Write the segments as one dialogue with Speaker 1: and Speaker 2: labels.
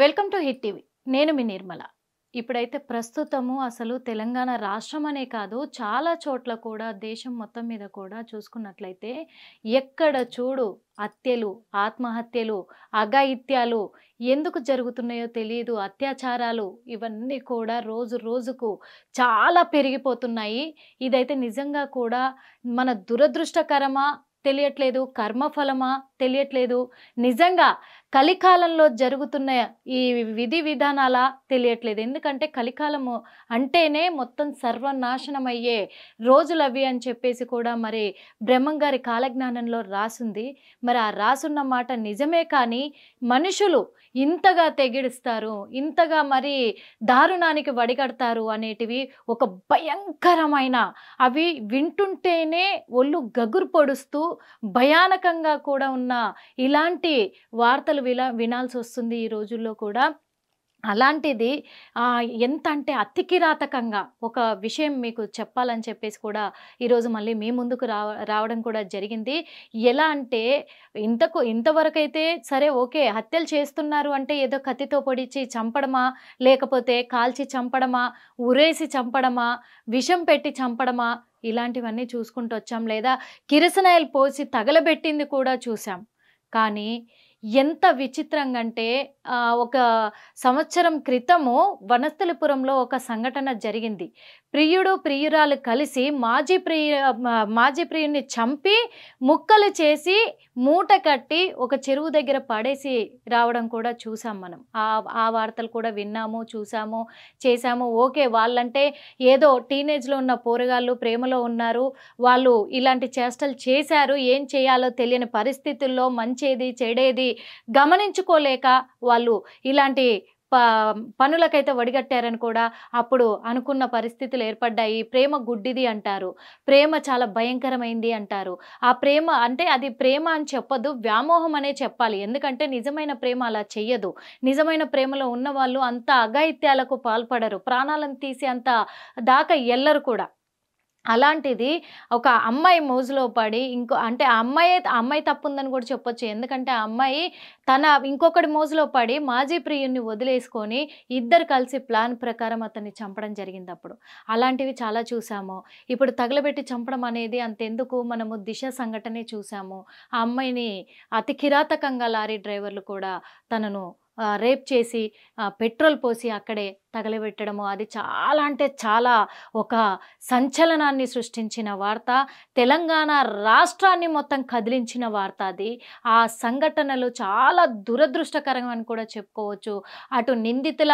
Speaker 1: Welcome to hit TV. నేను మీ నిర్మల. ఇప్పుడైతే ప్రస్తుతము అసలు తెలంగాణ రాష్ట్రం అనే కాదు, చాలా చోట్ల కూడా దేశం మొత్తం మీద కూడా చూసుకున్నట్లయితే ఎక్కడ చూడు హత్యలు, ఆత్మహత్యలు, అఘాయిత్యాలు ఎందుకు జరుగుతున్నాయో తెలియదు. అత్యాచారాలు ఇవన్నీ కూడా రోజు రోజుకు చాలా పెరిగిపోతున్నాయి. ఇదైతే నిజంగా కూడా మన దురదృష్టకరమా తెలియట్లేదు, కర్మఫలమా తెలియట్లేదు. నిజంగా కలికాలంలో జరుగుతున్న ఈ విధి విధానాల తెలియట్లేదు. ఎందుకంటే కలికాలము అంటేనే మొత్తం సర్వనాశనమయ్యే రోజులవి అని చెప్పేసి కూడా మరి బ్రహ్మంగారి కాలజ్ఞానంలో రాసుంది. మరి ఆ రాసున్న మాట నిజమే, కానీ మనుషులు ఇంతగా తెగిడిస్తారు, ఇంతగా మరి దారుణానికి వడిగడతారు అనేటివి ఒక భయంకరమైన, అవి వింటుంటేనే ఒళ్ళు గగురు పొడుస్తూ భయానకంగా కూడా ఉన్న ఇలాంటి వార్తలు వినాల్సి వస్తుంది ఈ రోజుల్లో కూడా. అలాంటిది ఎంత అంటే అతి కిరాతకంగా ఒక విషయం మీకు చెప్పాలని చెప్పేసి కూడా ఈరోజు మళ్ళీ మీ ముందుకు రావడం కూడా జరిగింది. ఎలా అంటే ఇంతవరకైతే సరే ఓకే, హత్యలు చేస్తున్నారు అంటే ఏదో కత్తితో పొడిచి చంపడమా, లేకపోతే కాల్చి చంపడమా, ఉరేసి చంపడమా, విషం పెట్టి చంపడమా, ఇలాంటివన్నీ చూసుకుంటూ వచ్చాం. లేదా కిరసనాయిల్ పోసి తగలబెట్టింది కూడా చూసాం. కానీ ఎంత విచిత్రంగా అంటే ఒక సంవత్సరం క్రితము వనస్థలిపురంలో ఒక సంఘటన జరిగింది. ప్రియుడు ప్రియురాలు కలిసి మాజీ ప్రియుడిని చంపి ముక్కలు చేసి మూట కట్టి ఒక చెరువు దగ్గర పడేసి రావడం కూడా చూసాం మనం. ఆ వార్తలు కూడా విన్నాము, చూసాము, చేశాము. ఓకే, వాళ్ళంటే ఏదో టీనేజ్లో ఉన్న పోరగాళ్ళు ప్రేమలో ఉన్నారు, వాళ్ళు ఇలాంటి చేష్టలు చేశారు, ఏం చేయాలో తెలియని పరిస్థితుల్లో మంచేది చెడేది గమనించుకోలేక వాళ్ళు ఇలాంటి పనులకైతే వడిగట్టారని కూడా అప్పుడు అనుకున్న పరిస్థితులు ఏర్పడ్డాయి. ప్రేమ గుడ్డిది అంటారు, ప్రేమ చాలా భయంకరమైంది అంటారు. ఆ ప్రేమ అంటే అది ప్రేమ అని చెప్పొద్దు, వ్యామోహం అనే చెప్పాలి. ఎందుకంటే నిజమైన ప్రేమ అలా చెయ్యదు. నిజమైన ప్రేమలో ఉన్న వాళ్ళు అంత అఘాయిత్యాలకు పాల్పడరు, ప్రాణాలను తీసి అంత దాకా ఎల్లరు కూడా. అలాంటిది ఒక అమ్మాయి మోజులో పడి అంటే ఆ అమ్మాయి తప్పు ఉందని కూడా చెప్పొచ్చు. ఎందుకంటే ఆ అమ్మాయి ఇంకొకటి మోజులో పడి మాజీ ప్రియుడిని వదిలేసుకొని ఇద్దరు కలిసి ప్లాన్ ప్రకారం అతన్ని చంపడం జరిగింది. అప్పుడు అలాంటివి చాలా చూసాము. ఇప్పుడు తగలబెట్టి చంపడం అనేది అంతెందుకు, మనము దిశ సంఘటనే చూసాము. ఆ అమ్మాయిని అతి కిరాతకంగా లారీ డ్రైవర్లు కూడా తనను రేప్ చేసి పెట్రోల్ పోసి అక్కడే తగలబెట్టడము, అది చాలా అంటే చాలా ఒక సంచలనాన్ని సృష్టించిన వార్త. తెలంగాణ రాష్ట్రాన్ని మొత్తం కదిలించిన వార్త అది. ఆ సంఘటనలు చాలా దురదృష్టకరం అని కూడా చెప్పుకోవచ్చు. అటు నిందితుల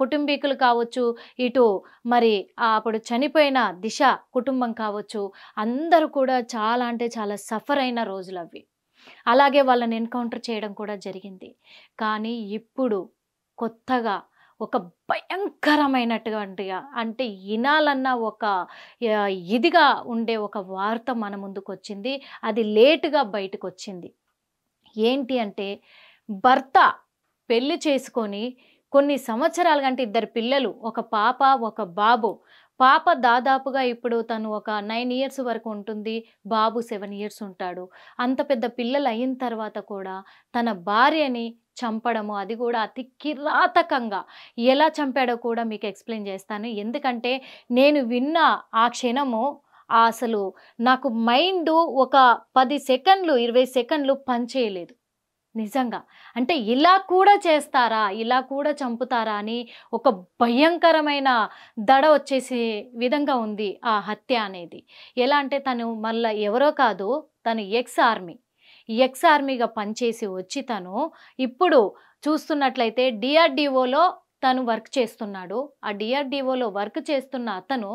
Speaker 1: కుటుంబీకులు కావచ్చు, ఇటు మరి అప్పుడు చనిపోయిన దిశ కుటుంబం కావచ్చు, అందరూ కూడా చాలా అంటే చాలా సఫర్ అయిన రోజులు అవి. అలాగే వాళ్ళని ఎన్కౌంటర్ చేయడం కూడా జరిగింది. కానీ ఇప్పుడు కొత్తగా ఒక భయంకరమైనటువంటిగా, అంటే వినాలన్న ఒక ఇదిగా ఉండే ఒక వార్త మన ముందుకు వచ్చింది. అది లేటుగా బయటకు వచ్చింది. ఏంటి అంటే, భర్త పెళ్లి చేసుకొని కొన్ని సంవత్సరాలుగా, అంటే ఇద్దరు పిల్లలు, ఒక పాప ఒక బాబు. పాప దాదాపుగా ఇప్పుడు తను ఒక 9 ఇయర్స్ వరకు ఉంటుంది, బాబు 7 ఇయర్స్ ఉంటాడు. అంత పెద్ద పిల్లలు అయిన తర్వాత కూడా తన భార్యని చంపడము, అది కూడా అతి కిరాతకంగా. ఎలా చంపాడో కూడా మీకు ఎక్స్ప్లెయిన్ చేస్తాను. ఎందుకంటే నేను విన్న ఆ క్షణము అసలు నాకు మైండ్ ఒక 10 సెకండ్లు 20 సెకండ్లు పనిచేయలేదు నిజంగా. అంటే ఇలా కూడా చేస్తారా, ఇలా కూడా చంపుతారా అని ఒక భయంకరమైన దడ వచ్చేసే విధంగా ఉంది ఆ హత్య అనేది. ఎలా అంటే తను మళ్ళీ ఎవరో కాదు, తను ఎక్స్ ఆర్మీగా పనిచేసి వచ్చి తను ఇప్పుడు చూస్తున్నట్లయితే డిఆర్డిఓలో తను వర్క్ చేస్తున్నాడు. ఆ డిఆర్డిఓలో వర్క్ చేస్తున్న అతను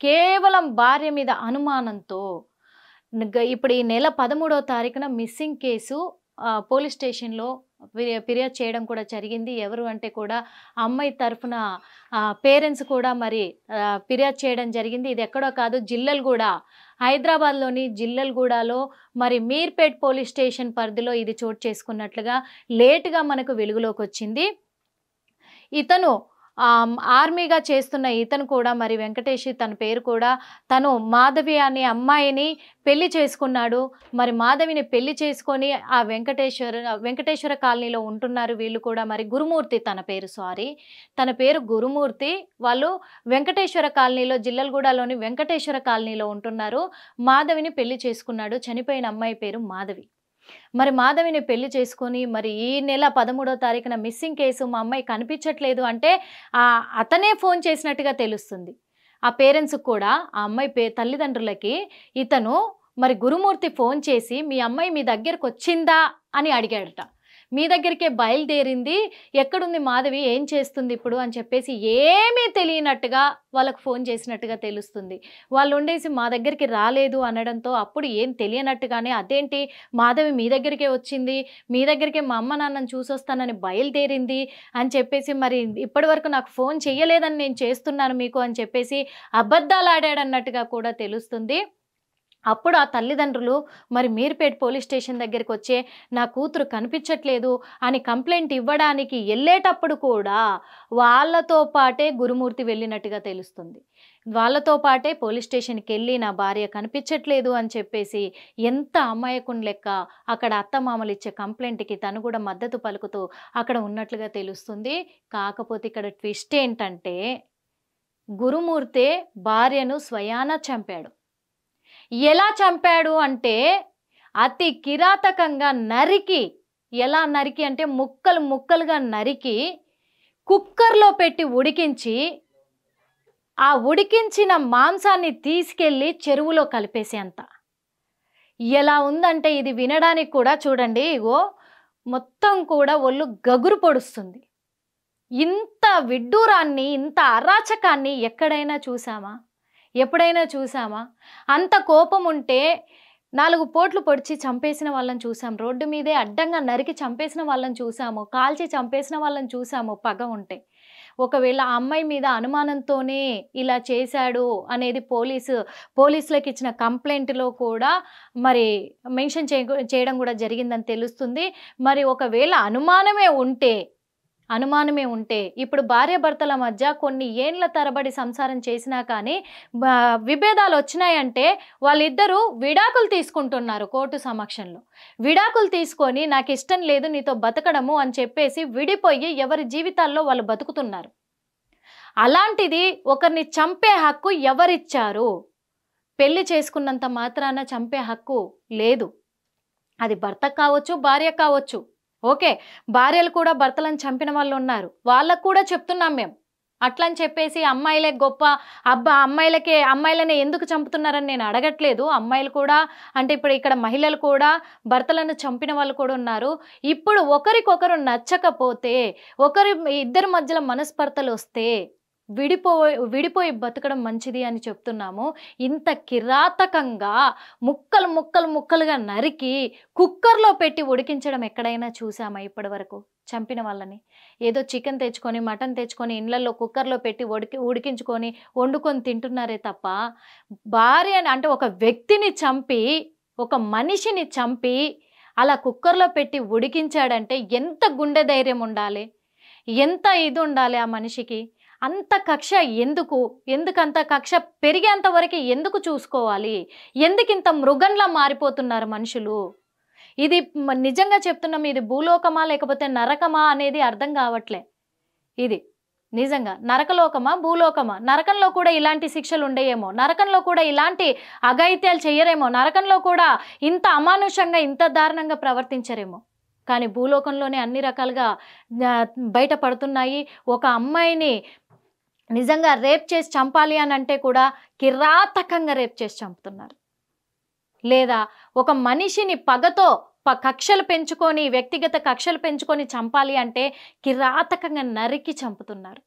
Speaker 1: కేవలం భార్య మీద అనుమానంతో ఇప్పుడు ఈ నెల 13వ తారీఖున మిస్సింగ్ కేసు పోలీస్ స్టేషన్లో ఫిర్యాదు చేయడం కూడా జరిగింది. ఎవరు అంటే కూడా అమ్మాయి తరఫున పేరెంట్స్ కూడా మరి ఫిర్యాదు చేయడం జరిగింది. ఇది ఎక్కడో కాదు, జిల్లెలగూడ, హైదరాబాద్లోని జిల్లెలగూడలో మరి మీర్పేట్ పోలీస్ స్టేషన్ పరిధిలో ఇది చోటు చేసుకున్నట్లుగా లేటుగా మనకు వెలుగులోకి వచ్చింది. ఇతను ఆర్మీగా చేస్తున్న ఇతను కూడా మరి వెంకటేష్ తన పేరు కూడా తను మాధవి అనే అమ్మాయిని పెళ్లి చేసుకున్నాడు. మరి మాధవిని పెళ్లి చేసుకొని ఆ వెంకటేశ్వర కాలనీలో ఉంటున్నారు వీళ్ళు కూడా. మరి గురుమూర్తి తన పేరు గురుమూర్తి. వాళ్ళు వెంకటేశ్వర కాలనీలో జిల్లలగూడలోని వెంకటేశ్వర కాలనీలో ఉంటున్నారు. మాధవిని పెళ్లి చేసుకున్నాడు. చనిపోయిన అమ్మాయి పేరు మాధవి. మరి మాధవిని పెళ్లి చేసుకొని మరి ఈ నెల 13వ తారీఖున మిస్సింగ్ కేసు, మా అమ్మాయి కనిపించట్లేదు అంటే అతనే ఫోన్ చేసినట్టుగా తెలుస్తుంది. ఆ పేరెంట్స్కి కూడా ఆ అమ్మాయి తల్లిదండ్రులకి ఇతను మరి గురుమూర్తి ఫోన్ చేసి మీ అమ్మాయి మీ దగ్గరకు వచ్చిందా అని అడిగాడట. మీ దగ్గరికే బయలుదేరింది, ఎక్కడుంది మాధవి, ఏం చేస్తుంది ఇప్పుడు అని చెప్పేసి ఏమీ తెలియనట్టుగా వాళ్ళకు ఫోన్ చేసినట్టుగా తెలుస్తుంది. వాళ్ళు ఉండేసి మా దగ్గరికి రాలేదు అనడంతో అప్పుడు ఏం తెలియనట్టుగానే అదేంటి మాధవి మీ దగ్గరికే వచ్చింది, మీ దగ్గరికే మా అమ్మ నాన్నని చూసొస్తానని బయలుదేరింది అని చెప్పేసి మరి ఇప్పటి వరకు నాకు ఫోన్ చేయలేదని నేను చేస్తున్నాను మీకు అని చెప్పేసి అబద్ధాలు ఆడాడన్నట్టుగా కూడా తెలుస్తుంది. అప్పుడు ఆ తల్లిదండ్రులు మరి మీర్పేట్ పోలీస్ స్టేషన్ దగ్గరికి వచ్చే నా కూతురు కనిపించట్లేదు అని కంప్లైంట్ ఇవ్వడానికి వెళ్ళేటప్పుడు కూడా వాళ్ళతో పాటే గురుమూర్తి వెళ్ళినట్టుగా తెలుస్తుంది. వాళ్ళతో పాటే పోలీస్ స్టేషన్కి వెళ్ళి నా భార్య కనిపించట్లేదు అని చెప్పేసి ఎంత అమాయకుని లెక్క అక్కడ అత్తమామలు ఇచ్చే కంప్లైంట్కి తను కూడా మద్దతు పలుకుతూ అక్కడ ఉన్నట్లుగా తెలుస్తుంది. కాకపోతే ఇక్కడ ట్విస్ట్ ఏంటంటే గురుమూర్తే భార్యను స్వయాన చంపాడు. ఎలా చంపాడు అంటే అతి కిరాతకంగా నరికి, ఎలా నరికి అంటే ముక్కలు ముక్కలుగా నరికి కుక్కర్లో పెట్టి ఉడికించి ఆ ఉడికించిన మాంసాన్ని తీసుకెళ్ళి చెరువులో కలిపేసేంత. ఎలా ఉందంటే ఇది వినడానికి కూడా చూడండి, ఇగో మొత్తం కూడా ఒళ్ళు గగురు పొడుస్తుంది. ఇంత విడ్డూరాన్ని, ఇంత అరాచకాన్ని ఎక్కడైనా చూసామా, ఎప్పుడైనా చూసామా? అంత కోపం ఉంటే 4 పోట్లు పొడిచి చంపేసిన వాళ్ళని చూసాం, రోడ్డు మీదే అడ్డంగా నరికి చంపేసిన వాళ్ళని చూసాము, కాల్చి చంపేసిన వాళ్ళని చూసాము పగ ఉంటే. ఒకవేళ ఆ అమ్మాయి మీద అనుమానంతోనే ఇలా చేశాడు అనేది పోలీసులకు ఇచ్చిన కంప్లైంట్లో కూడా మరి మెన్షన్ చేయడం కూడా జరిగిందని తెలుస్తుంది. మరి ఒకవేళ అనుమానమే ఉంటే ఇప్పుడు భార్యాభర్తల మధ్య కొన్ని ఏండ్ల తరబడి సంసారం చేసినా కానీ విభేదాలు వచ్చినాయంటే వాళ్ళిద్దరూ విడాకులు తీసుకుంటున్నారు కోర్టు సమక్షంలో. విడాకులు తీసుకొని నాకు ఇష్టం లేదు నీతో బతకడము అని చెప్పేసి విడిపోయి ఎవరి జీవితాల్లో వాళ్ళు బతుకుతున్నారు. అలాంటిది ఒకరిని చంపే హక్కు ఎవరిచ్చారు? పెళ్లి చేసుకున్నంత మాత్రాన చంపే హక్కు లేదు. అది భర్త కావచ్చు, భార్య కావచ్చు. ఓకే, భార్యలు కూడా భర్తలను చంపిన వాళ్ళు ఉన్నారు, వాళ్ళకు కూడా చెప్తున్నాం మేము. అట్లని చెప్పేసి అమ్మాయిలే గొప్ప, అమ్మాయిలని ఎందుకు చంపుతున్నారని నేను అడగట్లేదు. అమ్మాయిలు కూడా అంటే ఇప్పుడు ఇక్కడ మహిళలు కూడా భర్తలను చంపిన వాళ్ళు కూడా ఉన్నారు. ఇప్పుడు ఒకరికొకరు నచ్చకపోతే, ఇద్దరి మధ్యలో మనస్పర్ధలు వస్తే విడిపోయి బతకడం మంచిది అని చెప్తున్నాము. ఇంత కిరాతకంగా ముక్కలుగా నరికి కుక్కర్లో పెట్టి ఉడికించడం ఎక్కడైనా చూసామా ఇప్పటి వరకు? చంపిన వాళ్ళని ఏదో చికెన్ తెచ్చుకొని, మటన్ తెచ్చుకొని ఇళ్లలో కుక్కర్లో పెట్టి ఉడికించుకొని వండుకొని తింటున్నారే తప్ప, భార్యని అంటే ఒక వ్యక్తిని చంపి, ఒక మనిషిని చంపి అలా కుక్కర్లో పెట్టి ఉడికించాడంటే ఎంత గుండె ధైర్యం ఉండాలి, ఎంత ఇది ఉండాలి ఆ మనిషికి? అంత కక్ష ఎందుకంత కక్ష పెరిగేంత వరకు ఎందుకు చూసుకోవాలి? ఎందుకింత మృగంలా మారిపోతున్నారు మనుషులు? ఇది నిజంగా చెప్తున్నాం, ఇది భూలోకమా లేకపోతే నరకమా అనేది అర్థం కావట్లే. ఇది నిజంగా నరకలోకమా భూలోకమా? నరకంలో కూడా ఇలాంటి శిక్షలు ఉండేయేమో, నరకంలో కూడా ఇలాంటి అఘాయిత్యాలు చేయరేమో, నరకంలో కూడా ఇంత అమానుషంగా ఇంత దారుణంగా ప్రవర్తించరేమో. కానీ భూలోకంలోనే అన్ని రకాలుగా బయటపడుతున్నాయి. ఒక అమ్మాయిని నిజంగా రేప్ చేసి చంపాలి అని అంటే కూడా కిరాతకంగా రేప్ చేసి చంపుతున్నారు. లేదా ఒక మనిషిని పగతో కక్షలు పెంచుకొని, వ్యక్తిగత కక్షలు పెంచుకొని చంపాలి అంటే కిరాతకంగా నరికి చంపుతున్నారు.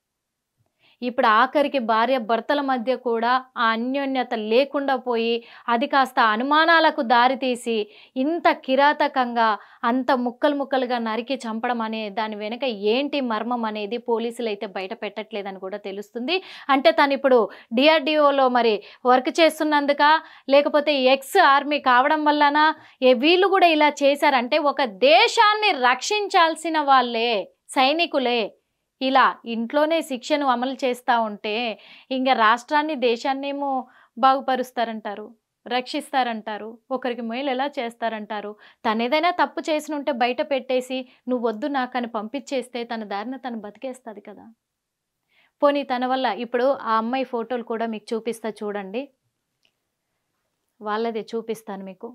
Speaker 1: ఇప్పుడు ఆఖరికి భార్య భర్తల మధ్య కూడా ఆ అన్యోన్యత లేకుండా పోయి అది కాస్త అనుమానాలకు దారితీసి ఇంత కిరాతకంగా అంత ముక్కలుగా నరికి చంపడం అనే దాని వెనుక ఏంటి మర్మం అనేది పోలీసులు అయితే బయట పెట్టట్లేదని కూడా తెలుస్తుంది. అంటే తను ఇప్పుడు డిఆర్డిఓలో మరి వర్క్ చేస్తున్నందుక, లేకపోతే ఎక్స్ ఆర్మీ కావడం వల్లనా, వీళ్ళు కూడా ఇలా చేశారంటే ఒక దేశాన్ని రక్షించాల్సిన వాళ్ళే, సైనికులే, ఇలా ఇంట్లోనే శిక్షను అమలు చేస్తూ ఉంటే ఇంకా రాష్ట్రాన్ని దేశాన్నేమో బాగుపరుస్తారంటారు, రక్షిస్తారంటారు, ఒకరికి మేలు ఎలా చేస్తారంటారు. తనేదైనా తప్పు చేసి ఉంటే బయట పెట్టేసి నువ్వు వద్దు నాకని పంపించేస్తే తన దారిన తను బతికేస్తుంది కదా. పోనీ తన వల్ల ఇప్పుడు ఆ అమ్మాయి ఫోటోలు కూడా మీకు చూపిస్తా చూడండి, వాళ్ళదే చూపిస్తాను మీకు.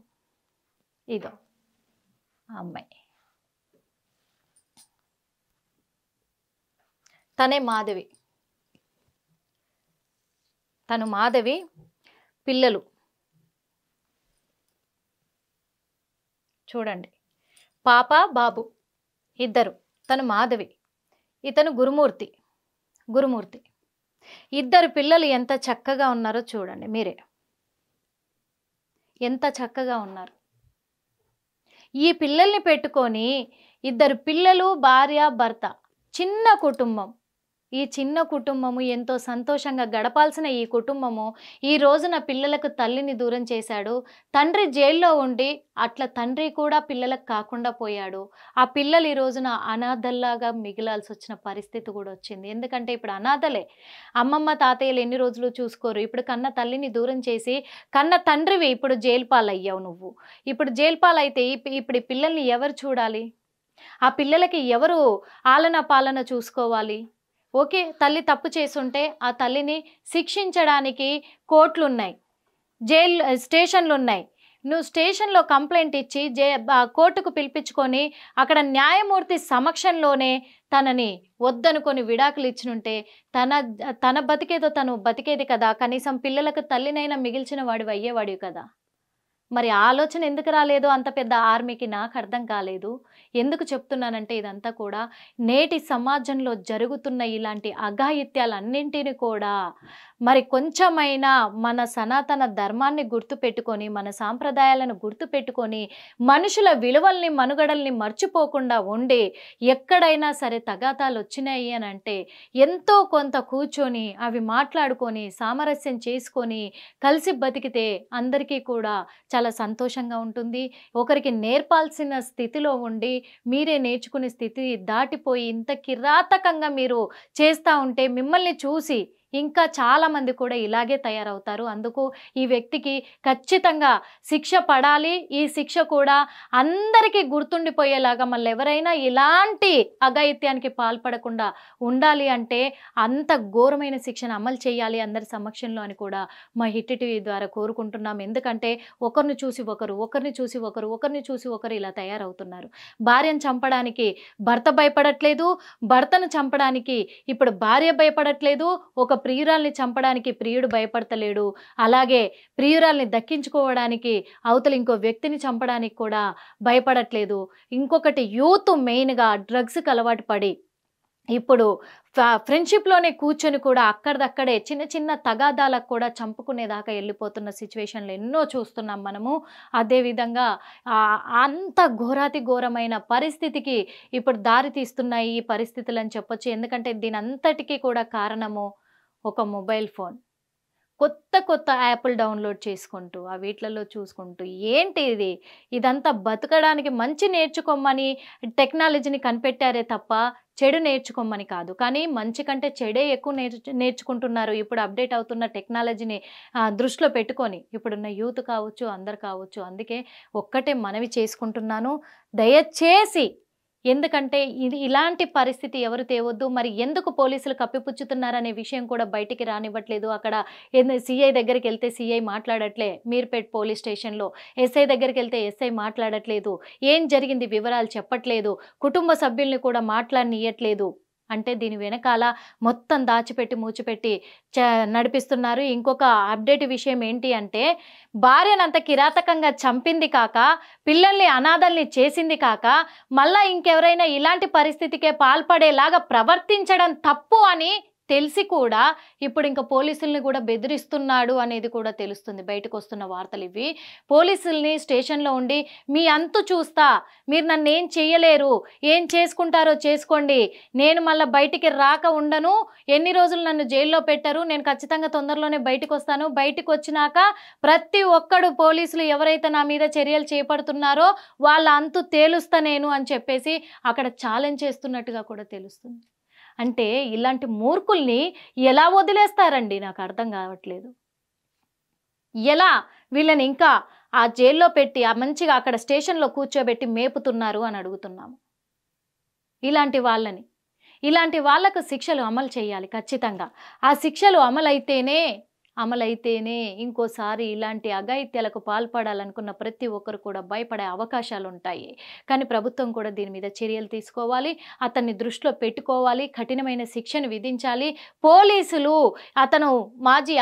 Speaker 1: ఇదో ఆ అమ్మాయి, తనే మాధవి. తను మాధవి, పిల్లలు చూడండి, పాప బాబు ఇద్దరు. తను మాధవి, ఇతను గురుమూర్తి. ఇద్దరు పిల్లలు ఎంత చక్కగా ఉన్నారో చూడండి మీరే, ఎంత చక్కగా ఉన్నారు. ఈ పిల్లల్ని పెట్టుకొని ఇద్దరు పిల్లలు, భార్య, భర్త, చిన్న కుటుంబం. ఈ చిన్న కుటుంబము ఎంతో సంతోషంగా గడపాల్సిన ఈ కుటుంబము ఈ రోజున పిల్లలకు తల్లిని దూరం చేశాడు. తండ్రి జైల్లో ఉండి అట్లా తండ్రి కూడా పిల్లలకు కాకుండా పోయాడు. ఆ పిల్లలు ఈ రోజున అనాథల్లాగా మిగిలాల్సి వచ్చిన పరిస్థితి కూడా వచ్చింది. ఎందుకంటే ఇప్పుడు అనాథలే. అమ్మమ్మ తాతయ్యలు ఎన్ని రోజులు చూసుకోరు. ఇప్పుడు కన్న తల్లిని దూరం చేసి కన్న తండ్రివి ఇప్పుడు జైలు పాలయ్యావు నువ్వు. ఇప్పుడు జైలు పాలైతే ఇప్పుడు ఈ పిల్లల్ని ఎవరు చూడాలి? ఆ పిల్లలకి ఎవరు ఆలన పాలన చూసుకోవాలి? ఓకే, తల్లి తప్పు చేసుంటే ఆ తల్లిని శిక్షించడానికి కోర్టులున్నాయి, స్టేషన్లు ఉన్నాయి. నువ్వు స్టేషన్లో కంప్లైంట్ ఇచ్చి కోర్టుకు పిలిపించుకొని అక్కడ న్యాయమూర్తి సమక్షంలోనే తనని వద్దనుకొని విడాకులు ఇచ్చినుంటే తన బతికేదో తను బతికేది కదా. కనీసం పిల్లలకు తల్లినైనా మిగిల్చిన వాడివి అయ్యేవాడివి కదా. మరి ఆలోచన ఎందుకు రాలేదో అంత పెద్ద ఆర్మీకి నాకు అర్థం కాలేదు. ఎందుకు చెప్తున్నానంటే ఇదంతా కూడా నేటి సమాజంలో జరుగుతున్న ఇలాంటి అఘాయిత్యాలన్నింటినీ కూడా మరి కొంచెమైనా మన సనాతన ధర్మాన్ని గుర్తుపెట్టుకొని, మన సాంప్రదాయాలను గుర్తుపెట్టుకొని, మనుషుల విలువల్ని మనుగడల్ని మర్చిపోకుండా ఉండి ఎక్కడైనా సరే తగాదాలు వచ్చినాయి అని అంటే ఎంతో కొంత కూర్చొని అవి మాట్లాడుకొని సామరస్యం చేసుకొని కలిసి బతికితే అందరికీ కూడా చాలా సంతోషంగా ఉంటుంది. ఒకరికి నేర్పాల్సిన స్థితిలో ఉండి మీరే నేర్చుకునే స్థితి దాటిపోయి ఇంత కిరాతకంగా మీరు చేస్తూ ఉంటే మిమ్మల్ని చూసి ఇంకా చాలామంది కూడా ఇలాగే తయారవుతారు. అందుకు ఈ వ్యక్తికి ఖచ్చితంగా శిక్ష పడాలి. ఈ శిక్ష కూడా అందరికీ గుర్తుండిపోయేలాగా మళ్ళీ ఎవరైనా ఇలాంటి అఘాయిత్యానికి పాల్పడకుండా ఉండాలి అంటే అంత ఘోరమైన శిక్షను అమలు చేయాలి అందరి సమక్షంలో అని కూడా మా హిట్ టీవీ ద్వారా కోరుకుంటున్నాం. ఎందుకంటే ఒకరిని చూసి ఒకరు, ఒకరిని చూసి ఒకరు, ఒకరిని చూసి ఒకరు ఇలా తయారవుతున్నారు. భార్యను చంపడానికి భర్త భయపడట్లేదు, భర్తను చంపడానికి ఇప్పుడు భార్య భయపడట్లేదు, ఒక ప్రియురాల్ని చంపడానికి ప్రియుడు భయపడతలేడు, అలాగే ప్రియురాల్ని దక్కించుకోవడానికి అవతల ఇంకో వ్యక్తిని చంపడానికి కూడా భయపడట్లేదు. ఇంకొకటి యూత్ మెయిన్గా డ్రగ్స్కి అలవాటు పడి ఇప్పుడు ఫ్రెండ్షిప్లోనే కూర్చొని కూడా అక్కడదక్కడే చిన్న చిన్న తగాదాలకు కూడా చంపుకునేదాకా వెళ్ళిపోతున్న సిచ్యువేషన్లు ఎన్నో చూస్తున్నాం మనము. అదేవిధంగా అంత ఘోరాతి ఘోరమైన పరిస్థితికి ఇప్పుడు దారి తీస్తున్నాయి ఈ పరిస్థితులు అని చెప్పొచ్చు. ఎందుకంటే దీని అంతటికీ కూడా కారణము ఒక మొబైల్ ఫోన్. కొత్త కొత్త యాప్లు డౌన్లోడ్ చేసుకుంటూ ఆ వీటిలలో చూసుకుంటూ ఏంటి ఇది, ఇదంతా బతకడానికి మంచి నేర్చుకోమని టెక్నాలజీని కనిపెట్టారే తప్ప చెడు నేర్చుకోమని కాదు. కానీ మంచి కంటే చెడే ఎక్కువ నేర్చుకుంటున్నారు ఇప్పుడు అప్డేట్ అవుతున్న టెక్నాలజీని దృష్టిలో పెట్టుకొని ఇప్పుడున్న యూత్ కావచ్చు, అందరు కావచ్చు. అందుకే ఒక్కటే మనవి చేసుకుంటున్నాను, దయచేసి ఎందుకంటే ఇలాంటి పరిస్థితి ఎవరు తేవద్దు. మరి ఎందుకు పోలీసులు కప్పిపుచ్చుతున్నారనే విషయం కూడా బయటికి రానివ్వట్లేదు. అక్కడ సిఐ దగ్గరికి వెళ్తే సిఐ మాట్లాడట్లే, మీర్పేట్ పోలీస్ స్టేషన్లో ఎస్ఐ దగ్గరికి వెళ్తే ఎస్ఐ మాట్లాడట్లేదు, ఏం జరిగింది వివరాలు చెప్పట్లేదు, కుటుంబ సభ్యుల్ని కూడా మాట్లాడనియట్లేదు. అంటే దీని వెనకాల మొత్తం దాచిపెట్టి మూచిపెట్టి నడిపిస్తున్నారు. ఇంకొక అప్డేట్ విషయం ఏంటి అంటే భార్యను అంత కిరాతకంగా చంపింది కాక, పిల్లల్ని అనాథల్ని చేసింది కాక, మళ్ళా ఇంకెవరైనా ఇలాంటి పరిస్థితికే పాల్పడేలాగా ప్రవర్తించడం తప్పు అని తెలిసి కూడా ఇప్పుడు ఇంకా పోలీసుల్ని కూడా బెదిరిస్తున్నాడు అనేది కూడా తెలుస్తుంది. బయటకు వస్తున్న వార్తలు ఇవి. పోలీసుల్ని స్టేషన్లో ఉండి మీ అంతు చూస్తా, మీరు నన్ను ఏం చేయలేరు, ఏం చేసుకుంటారో చేసుకోండి, నేను మళ్ళీ బయటికి రాక ఉండను, ఎన్ని రోజులు నన్ను జైల్లో పెట్టారు, నేను ఖచ్చితంగా తొందరలోనే బయటకు వస్తాను, బయటకు వచ్చినాక ప్రతి ఒక్కడు పోలీసులు ఎవరైతే నా మీద చర్యలు చేపడుతున్నారో వాళ్ళ అంతు తేలుస్తా నేను అని చెప్పేసి అక్కడ ఛాలెంజ్ చేస్తున్నట్టుగా కూడా తెలుస్తుంది. అంటే ఇలాంటి మూర్ఖుల్ని ఎలా వదిలేస్తారండి? నాకు అర్థం కావట్లేదు. ఎలా వీళ్ళని ఇంకా ఆ జైల్లో పెట్టి ఆ మంచిగా అక్కడ స్టేషన్లో కూర్చోబెట్టి మేపుతున్నారు అని అడుగుతున్నాము. ఇలాంటి వాళ్ళకు శిక్షలు అమలు చేయాలి ఖచ్చితంగా. ఆ శిక్షలు అమలైతేనే ఇంకోసారి ఇలాంటి అఘాయిత్యాలకు పాల్పడాలనుకున్న ప్రతి ఒక్కరు కూడా భయపడే అవకాశాలు ఉంటాయి. కానీ ప్రభుత్వం కూడా దీని మీద చర్యలు తీసుకోవాలి, అతన్ని దృష్టిలో పెట్టుకోవాలి, కఠినమైన శిక్షను విధించాలి. పోలీసులు అతను మాజీ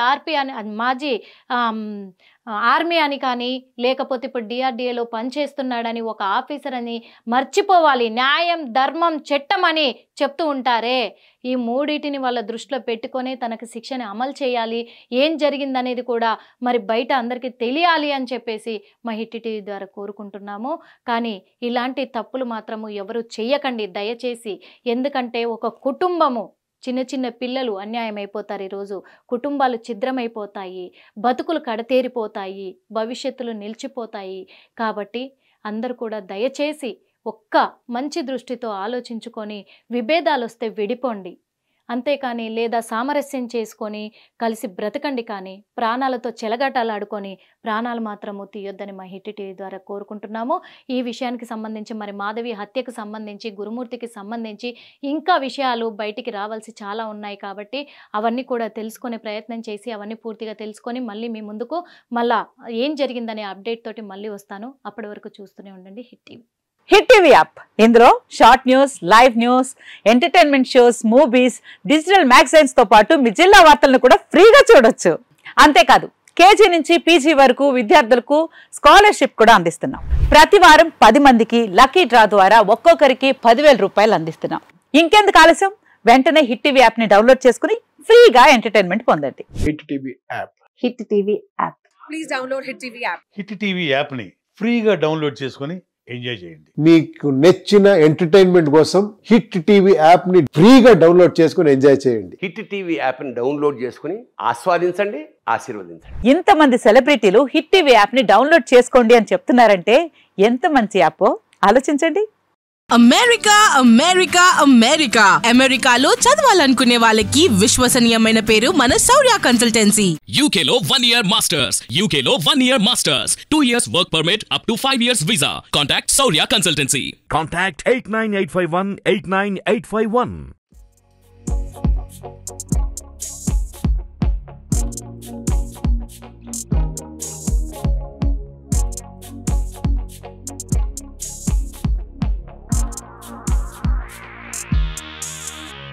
Speaker 1: ఆర్మీ అని కానీ లేకపోతే ఇప్పుడు డిఆర్డిఏలో పనిచేస్తున్నాడని ఒక ఆఫీసర్ అని మర్చిపోవాలి. న్యాయం, ధర్మం, చట్టం అని చెప్తూ ఉంటారే, ఈ మూడింటిని వాళ్ళ దృష్టిలో పెట్టుకొని తనకు శిక్షను అమలు చేయాలి. ఏం జరిగిందనేది కూడా మరి బయట అందరికీ తెలియాలి అని చెప్పేసి మా హిట్ టీవీ ద్వారా కోరుకుంటున్నాము. కానీ ఇలాంటి తప్పులు మాత్రము ఎవరు చేయకండి దయచేసి. ఎందుకంటే ఒక కుటుంబము, చిన్న పిల్లలు అన్యాయం అయిపోతారు. ఈరోజు కుటుంబాలు ఛిద్రమైపోతాయి, బతుకులు కడతేరిపోతాయి, భవిష్యత్తులు నిలిచిపోతాయి. కాబట్టి అందరూ కూడా దయచేసి ఒక్క మంచి దృష్టితో ఆలోచించుకొని విభేదాలు వస్తే విడిపోండి, అంతేకాని లేదా సామరస్యం చేసుకొని కలిసి బ్రతకండి. కానీ ప్రాణాలతో చెలగాటలాడుకొని ప్రాణాలు మాత్రము తీయొద్దని మా హిట్ టీవీ ద్వారా కోరుకుంటున్నాము. ఈ విషయానికి సంబంధించి మరి మాధవి హత్యకు సంబంధించి, గురుమూర్తికి సంబంధించి ఇంకా విషయాలు బయటికి రావాల్సి చాలా ఉన్నాయి. కాబట్టి అవన్నీ కూడా తెలుసుకునే ప్రయత్నం చేసి అవన్నీ పూర్తిగా తెలుసుకొని మళ్ళీ మీ ముందుకు మళ్ళా ఏం జరిగిందనే అప్డేట్ తోటి మళ్ళీ వస్తాను. అప్పటి వరకు చూస్తూనే ఉండండి hit TV.
Speaker 2: Hit TV app, ఇందులో short news, live news, entertainment shows, movies, digital magazines తో పాటు మీ జిల్లా వార్తలను కూడా ఫ్రీగా చూడొచ్చు. అంతేకాదు కేజీ నుంచి పీజీ వరకు విద్యార్థులకు స్కాలర్షిప్ కూడా అందిస్తున్నాం. ప్రతి వారం 10 మందికి లక్కీ డ్రా ద్వారా ఒక్కొక్కరికి 10,000 రూపాయలు అందిస్తున్నాం. ఇంకెందుకు ఆలస్యం, వెంటనే హిట్ టీవీ యాప్ ని డౌన్లోడ్ చేసుకుని ఫ్రీగా ఎంటర్టైన్మెంట్ పొందండి.
Speaker 3: Hit TV app.
Speaker 2: Hit TV app.
Speaker 4: Please download hit TV app.
Speaker 5: Hit TV app ని ఫ్రీగా డౌన్లోడ్ చేసుకొని ఎంజాయ్ చేయండి.
Speaker 3: మీకు నచ్చిన ఎంటర్టైన్మెంట్ కోసం హిట్ టీవీ యాప్ ని ఫ్రీగా డౌన్లోడ్ చేసుకొని ఎంజాయ్ చేయండి.
Speaker 6: హిట్ టీవీ యాప్ ని డౌన్లోడ్ చేసుకుని ఆస్వాదించండి, ఆశీర్వదించండి.
Speaker 2: ఇంతమంది సెలబ్రిటీలు హిట్ టీవీ యాప్ ని డౌన్లోడ్ చేసుకోండి అని చెప్తున్నారంటే ఎంత మంచి యాప్ ఆలోచించండి.
Speaker 4: అమెరికా అమెరికా అమెరికా అమెరికాలో చదవాలనుకునే వాళ్ళకి విశ్వసనీయమైన పేరు మన శౌర్య కన్సల్టెన్సీ.
Speaker 7: UK లో 1 year masters, UK లో 1 year masters, 2 years work permit up to 5 years visa. Contact Saurya Consultancy.
Speaker 8: Contact 89851 89851.